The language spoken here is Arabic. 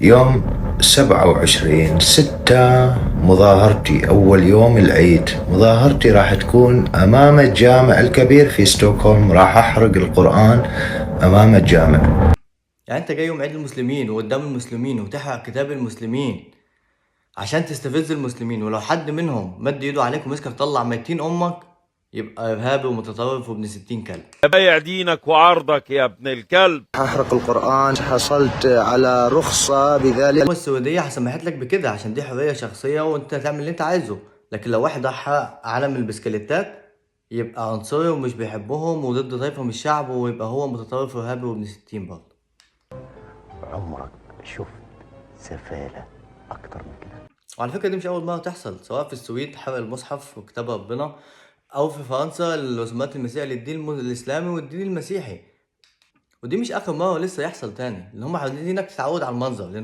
يوم 27/6 مظاهرتي، أول يوم العيد. مظاهرتي راح تكون أمام الجامع الكبير في ستوكهولم. راح أحرق القرآن أمام الجامع. يعني انت جاي يوم عيد المسلمين وقدام المسلمين وتحرق كتاب المسلمين عشان تستفز المسلمين، ولو حد منهم مد ايده عليك ومسكك طلع ميتين امك يبقى ارهابي ومتطرف وابن 60 كلب. بيع دينك وعرضك يا ابن الكلب. أحرق القرآن، حصلت على رخصة بذلك. السعودية سمحت لك بكده عشان دي حرية شخصية وانت تعمل اللي انت عايزه، لكن لو واحد راح حرق علم البسكليتات يبقى عنصري ومش بيحبهم وضد طائفة من الشعب، ويبقى هو متطرف وارهابي وابن 60 برضه. عمرك شفت سفالة أكتر من كده؟ وعلى فكرة دي مش أول مرة تحصل، سواء في السويد حرق المصحف وكتاب ربنا، أو في فرنسا الرسومات المسيحية للدين الإسلامي والدين المسيحي. ودي مش آخر مرة لسه يحصل تاني، لأن هم عايزينك تتعود على المنظر، لأن